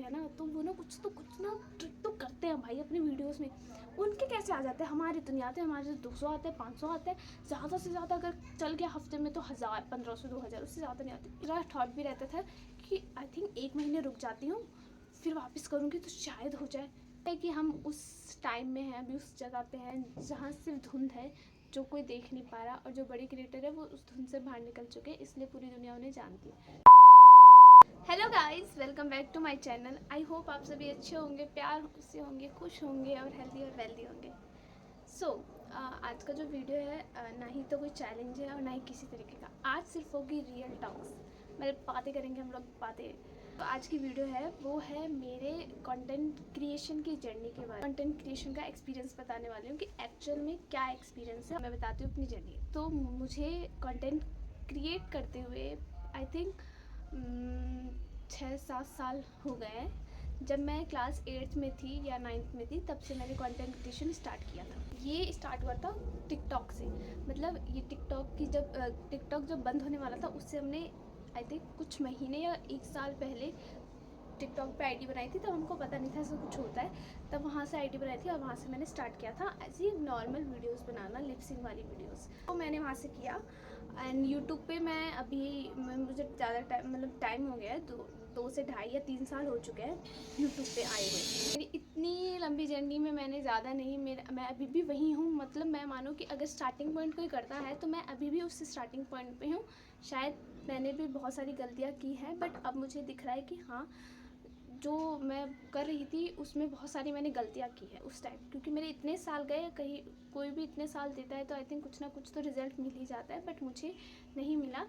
हैं ना, तो वो ना कुछ ना ट्रिक तो करते हैं भाई अपने वीडियोस में। उनके कैसे आ जाते हैं, हमारे तो नहीं आते। हमारे तो 200 आते हैं, 500 आते हैं, ज़्यादा से ज़्यादा अगर चल गया हफ्ते में तो 1000, 1500, 2000, उससे ज़्यादा नहीं आते। मेरा थॉट भी रहता था कि आई थिंक 1 महीने रुक जाती हूँ, फिर वापस करूँगी तो शायद हो जाए। है कि हम उस टाइम में हैं, अभी उस जगह पे हैं जहाँ सिर्फ धुंध है, जो कोई देख नहीं पा रहा, और जो बड़े क्रिएटर है वो उस धुंध से बाहर निकल चुके हैं, इसलिए पूरी दुनिया उन्हें जानती है। Hello guys, welcome back to my channel. I hope आप सभी अच्छे होंगे, प्यार से होंगे, खुश होंगे और हेल्दी और वेल्दी होंगे। आज का जो वीडियो है ना ही तो कोई चैलेंज है और ना ही किसी तरीके का। आज सिर्फ होगी रियल टॉक्स, मतलब बातें करेंगे हम लोग बातें। तो आज की वीडियो है वो है मेरे कंटेंट क्रिएशन की जर्नी के बारे में। कंटेंट क्रिएशन का एक्सपीरियंस बताने वाली हूँ कि एक्चुअल में क्या एक्सपीरियंस है, मैं बताती हूँ अपनी जर्नी। तो मुझे कंटेंट क्रिएट करते हुए आई थिंक 6-7 साल हो गए हैं। जब मैं क्लास 8th में थी या 9th में थी, तब से मैंने कंटेंट क्रिएशन स्टार्ट किया था। ये स्टार्ट हुआ था टिकटॉक से। मतलब ये टिकटॉक जब बंद होने वाला था, उससे हमने आई थिंक कुछ महीने या 1 साल पहले टिकटॉक पे आईडी बनाई थी। तब हमको पता नहीं था ऐसा कुछ होता है, तब वहाँ से आईडी बनाई थी और वहाँ से मैंने स्टार्ट किया था ऐसी नॉर्मल वीडियोस बनाना, लिपसिंग वाली वीडियोस। तो मैंने वहाँ से किया। एंड यूट्यूब पे मुझे ज़्यादा टाइम हो गया है, 2 से 2.5 या 3 साल हो चुके हैं यूट्यूब पे आए हुए। मेरी इतनी लंबी जर्नी में मैंने ज़्यादा नहीं, मैं अभी भी वहीं हूँ। मतलब मैं मानो कि अगर स्टार्टिंग पॉइंट कोई करता है तो मैं अभी भी उससे स्टार्टिंग पॉइंट पे हूँ। शायद मैंने भी बहुत सारी गलतियाँ की हैं, बट अब मुझे दिख रहा है कि हाँ, जो मैं कर रही थी उसमें बहुत सारी मैंने गलतियाँ की है उस टाइम, क्योंकि मेरे इतने साल गए। कहीं कोई भी इतने साल देता है तो आई थिंक कुछ ना कुछ तो रिज़ल्ट मिल ही जाता है, बट मुझे नहीं मिला।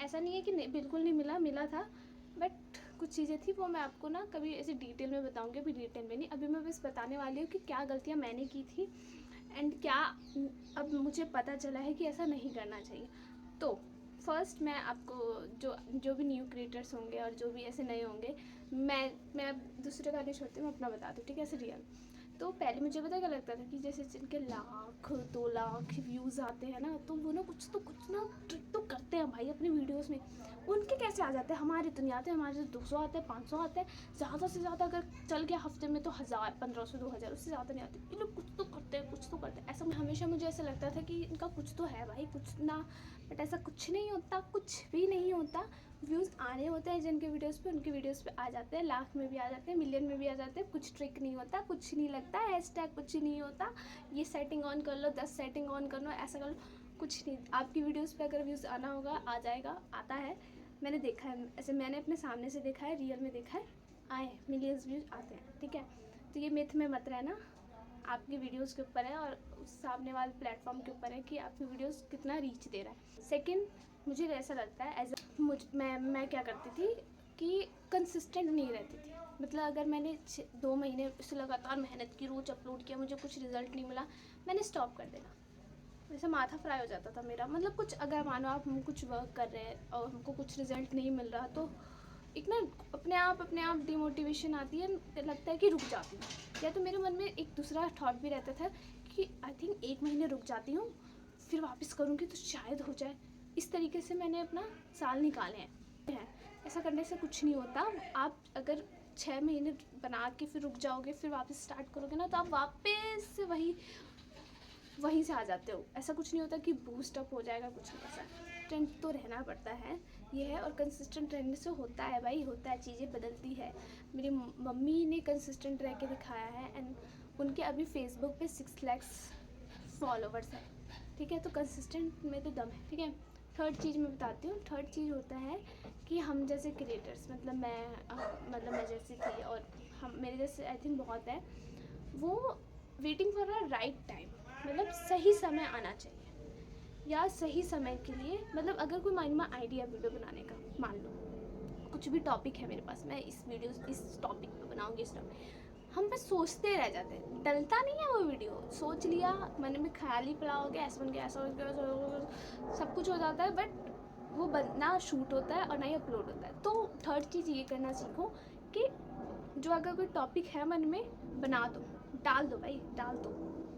ऐसा नहीं है कि बिल्कुल नहीं मिला था, बट कुछ चीज़ें थी वो मैं आपको ना कभी ऐसे डिटेल में बताऊँगी। अभी डिटेल में नहीं, अभी मैं बस बताने वाली हूँ कि क्या गलतियाँ मैंने की थी एंड क्या अब मुझे पता चला है कि ऐसा नहीं करना चाहिए। तो फर्स्ट मैं आपको जो भी न्यू क्रिएटर्स होंगे और जो भी ऐसे नए होंगे, मैं अब दूसरे का नहीं छोड़ती, मैं अपना बताती हूँ, ठीक है, ऐसे रियल। तो पहले मुझे पता क्या लगता था कि जैसे जिनके 1,00,000 2 लाख व्यूज़ आते हैं ना, तो वो ना कुछ ना ट्रिक तो करते हैं भाई अपने वीडियोस में। उनके कैसे आ जाते हैं, हमारे तो नहीं आते। हमारे तो 200 आते हैं, 500 आते हैं, ज़्यादा से ज़्यादा अगर चल गया हफ्ते में तो 1000, 1500, 2000, उससे ज़्यादा नहीं आते। ये लोग कुछ तो करते हैं ऐसा। हमेशा मुझे ऐसा लगता था कि इनका कुछ तो है भाई, कुछ ना, बट ऐसा कुछ नहीं होता, कुछ भी नहीं होता। व्यूज़ आने होते हैं जिनके वीडियोस पे, उनके वीडियोस पे आ जाते हैं, लाख में भी आ जाते हैं, मिलियन में भी आ जाते हैं। कुछ ट्रिक नहीं होता, कुछ नहीं लगता, हैशटैग कुछ नहीं होता, ये सेटिंग ऑन कर लो, 10 सेटिंग ऑन कर लो, ऐसा कर लो, कुछ नहीं। आपकी वीडियोस पे अगर व्यूज़ आना होगा, आ जाएगा, आता है, मैंने देखा है ऐसे, मैंने अपने सामने से देखा है, रियल में देखा है, आए मिलियंस व्यूज़ आते हैं, ठीक है। तो ये मिथ में मत रहना, आपकी वीडियोस के ऊपर है और उस सामने वाले प्लेटफॉर्म के ऊपर है कि आपकी वीडियोस कितना रीच दे रहा है। सेकंड, मुझे ऐसा लगता है मैं क्या करती थी कि कंसिस्टेंट नहीं रहती थी। मतलब अगर मैंने 2 महीने से लगातार मेहनत की, रोज़ अपलोड किया, मुझे कुछ रिज़ल्ट नहीं मिला, मैंने स्टॉप कर देना। वैसे माथा फ्राई हो जाता था मेरा। मतलब कुछ अगर मानो हम कुछ वर्क कर रहे हैं और हमको कुछ रिज़ल्ट नहीं मिल रहा, तो एक ना अपने आप डिमोटिवेशन आती है, लगता है कि रुक जाती हूँ। या तो मेरे मन में एक दूसरा थॉट भी रहता था कि आई थिंक 1 महीने रुक जाती हूँ, फिर वापस करूँगी तो शायद हो जाए। इस तरीके से मैंने अपना साल निकाले हैं। ऐसा करने से कुछ नहीं होता। आप अगर 6 महीने बना के फिर रुक जाओगे, फिर वापस स्टार्ट करोगे ना, तो आप वापस से वहीं से आ जाते हो। ऐसा कुछ नहीं होता कि बूस्ट अप हो जाएगा, कुछ नहीं। ऐसा ट्रेंड तो रहना पड़ता है, ये है। और कंसिस्टेंट रहने से होता है भाई, होता है, चीज़ें बदलती है। मेरी मम्मी ने कंसिस्टेंट रह के दिखाया है एंड उनके अभी फेसबुक पे 6 लाख फॉलोवर्स हैं, ठीक है। तो कंसिस्टेंट में तो दम है, ठीक है। थर्ड चीज़ मैं बताती हूँ। थर्ड चीज़ होता है कि हम जैसे क्रिएटर्स, मतलब मैं जैसी थी और मेरे जैसे आई थिंक बहुत है, वो waiting for a right time, मतलब सही समय आना चाहिए या सही समय के लिए। मतलब अगर कोई माइंड में आइडिया वीडियो बनाने का, मान लो कुछ भी टॉपिक है मेरे पास, मैं इस टॉपिक पे बनाऊंगी, हम बस सोचते रह जाते हैं, डलता नहीं है वो वीडियो। सोच लिया, मन में ख्याल ही पड़ा हो गया, ऐसा बन गया, ऐसा हो गया, सब कुछ हो जाता है, बट वो ना शूट होता है और ना ही अपलोड होता है। तो थर्ड चीज़ ये करना सीखो कि जो अगर कोई टॉपिक है मन में, बना दो, डाल दो भाई, डाल दो,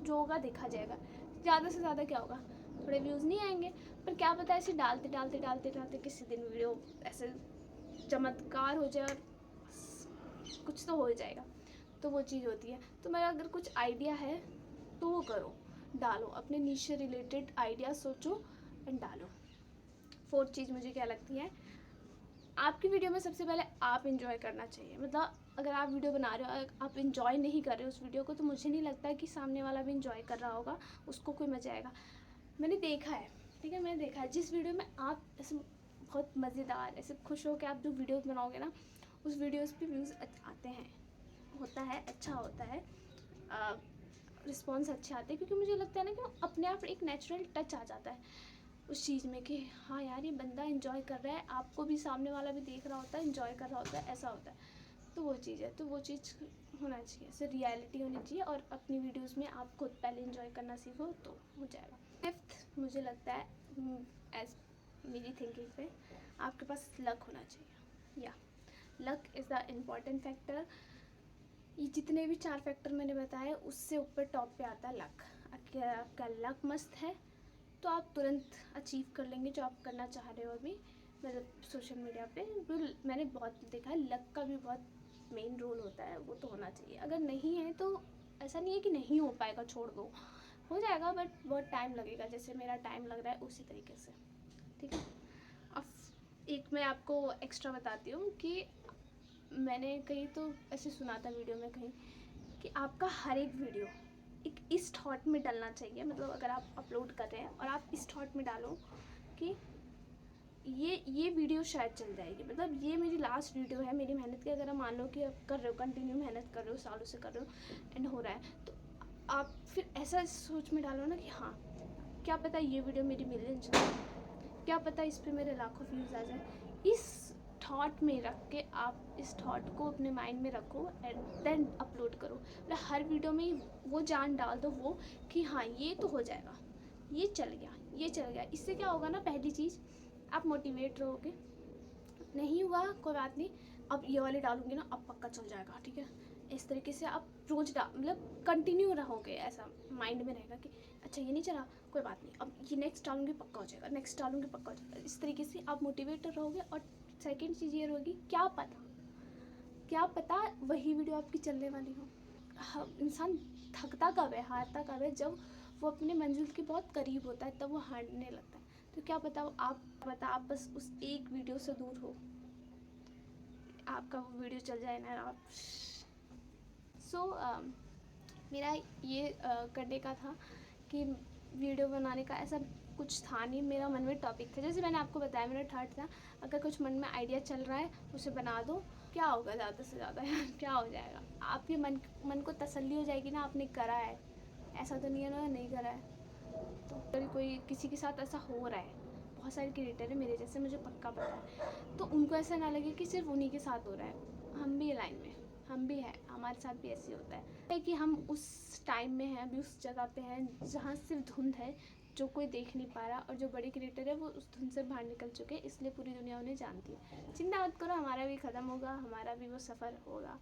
जो होगा देखा जाएगा। ज़्यादा से ज़्यादा क्या होगा, थोड़े व्यूज़ नहीं आएंगे, पर क्या पता ऐसे डालते किसी दिन वीडियो ऐसे चमत्कार हो जाए और कुछ तो हो जाएगा। तो वो चीज़ होती है। तो मेरा अगर कुछ आइडिया है तो वो करो, डालो, अपने नीश से रिलेटेड आइडिया सोचो एंड डालो। फोर्थ चीज़ मुझे क्या लगती है, आपकी वीडियो में सबसे पहले आप इंजॉय करना चाहिए। मतलब अगर आप वीडियो बना रहे हो, आप इंजॉय नहीं कर रहे हो उस वीडियो को, तो मुझे नहीं लगता कि सामने वाला भी इंजॉय कर रहा होगा, उसको कोई मजा आएगा। मैंने देखा है, ठीक है, मैंने देखा है जिस वीडियो में आप ऐसे बहुत मज़ेदार ऐसे खुश हो के आप जो वीडियोस बनाओगे ना, उस वीडियोस पे व्यूज़ आते हैं, होता है, अच्छा होता है, रिस्पॉन्स अच्छे आते हैं, क्योंकि मुझे लगता है ना कि अपने आप एक नेचुरल टच आ जाता है उस चीज़ में कि हाँ यार ये बंदा इंजॉय कर रहा है, आपको भी सामने वाला भी देख रहा होता है, इंजॉय कर रहा होता है, ऐसा होता है। तो वो चीज़ है, तो वो चीज़ होना चाहिए, सिर्फ रियलिटी होनी चाहिए, और अपनी वीडियोस में आप खुद पहले इंजॉय करना सीखो तो हो जाएगा। फिफ्थ मुझे लगता है, एज मेरी थिंकिंग पे, आपके पास लक होना चाहिए। या luck is the important factor. ये जितने भी 4 फैक्टर मैंने बताए उससे ऊपर टॉप पे आता है लक। अगर आपका लक मस्त है तो आप तुरंत अचीव कर लेंगे जो आप करना चाह रहे हो अभी। मतलब सोशल मीडिया पे मैंने बहुत देखा है, लक का भी बहुत मेन रोल होता है, वो तो होना चाहिए। अगर नहीं है तो ऐसा नहीं है कि नहीं हो पाएगा, छोड़ दो, हो जाएगा, बट बहुत टाइम लगेगा, जैसे मेरा टाइम लग रहा है उसी तरीके से, ठीक है। अब एक मैं आपको एक्स्ट्रा बताती हूँ कि मैंने कहीं तो ऐसे सुना था वीडियो में कहीं कि आपका हर एक वीडियो एक इस थॉट में डलना चाहिए। मतलब अगर आप अपलोड कर रहे हैं और आप इस थॉट में डालो कि ये वीडियो शायद चल जाएगी, मतलब ये मेरी लास्ट वीडियो है मेरी मेहनत की। अगर आप मान लो कि आप कर रहे हो, कंटिन्यू मेहनत कर रहे हो, सालों से कर रहे हो एंड हो रहा है, तो आप फिर ऐसा सोच में डालो ना कि हाँ क्या पता ये वीडियो मेरी मिलियन चले, क्या पता इस पर मेरे लाखों व्यूज़ आ जाए। इस थॉट में रख के आप इस थॉट को अपने माइंड में रखो एंड देन अपलोड करो। मतलब हर वीडियो में वो जान डाल दो वो कि हाँ ये तो हो जाएगा, ये चल गया, ये चल गया। इससे क्या होगा ना, पहली चीज़ आप मोटिवेट रहोगे, नहीं हुआ कोई बात नहीं, अब ये वाले डालूंगी ना अब पक्का चल जाएगा, ठीक है। इस तरीके से आप रोज मतलब कंटिन्यू रहोगे, ऐसा माइंड में रहेगा कि अच्छा ये नहीं चला कोई बात नहीं, अब ये नेक्स्ट डालूंगी पक्का हो जाएगा, नेक्स्ट डालूंगी पक्का हो जाएगा। इस तरीके से आप मोटिवेटेड रहोगे। और सेकेंड चीज़ ये रहेगी, क्या पता वही वीडियो आपकी चलने वाली हो। इंसान थकता कब है, हारता कब है, जब वो अपने मंजिल के बहुत करीब होता है, तब वो हारने लगता है। तो क्या पता आप बस उस एक वीडियो से दूर हो, आपका वो वीडियो चल जाए ना आप। मेरा ये करने का था कि वीडियो बनाने का ऐसा कुछ था नहीं, मेरा मन में टॉपिक था, जैसे मैंने आपको बताया मेरा थॉट था, अगर कुछ मन में आइडिया चल रहा है उसे बना दो, क्या होगा ज़्यादा से ज़्यादा यार, क्या हो जाएगा। आपके मन को तसल्ली हो जाएगी ना, आपने करा है, ऐसा तो नहीं है ना नहीं करा है। तो अगर कोई किसी के साथ ऐसा हो रहा है, बहुत सारे क्रिएटर है मेरे जैसे, मुझे पक्का पता है, तो उनको ऐसा ना लगे कि सिर्फ उन्हीं के साथ हो रहा है, हम भी लाइन में, हम भी हैं, हमारे साथ भी ऐसे होता है कि हम उस टाइम में हैं, अभी उस जगह पे हैं जहाँ सिर्फ धुंध है, जो कोई देख नहीं पा रहा, और जो बड़े क्रिएटर है वो उस धुंध से बाहर निकल चुके हैं, इसलिए पूरी दुनिया उन्हें जानती है। चिंता मत करो, हमारा भी ख़त्म होगा, हमारा भी वो सफ़र होगा,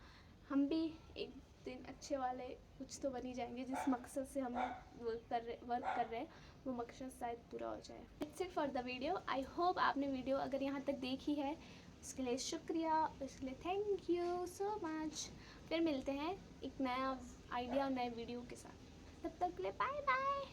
हम भी एक दिन अच्छे वाले कुछ तो बन ही जाएंगे। जिस मकसद से हम वर्क कर रहे हैं वो मकसद शायद पूरा हो जाए। It's it for the video. I hope आपने वीडियो अगर यहाँ तक देखी है उसके लिए शुक्रिया, उसके लिए थैंक यू सो मच। फिर मिलते हैं एक नया आइडिया और नए वीडियो के साथ, तब तक के लिए बाय बाय।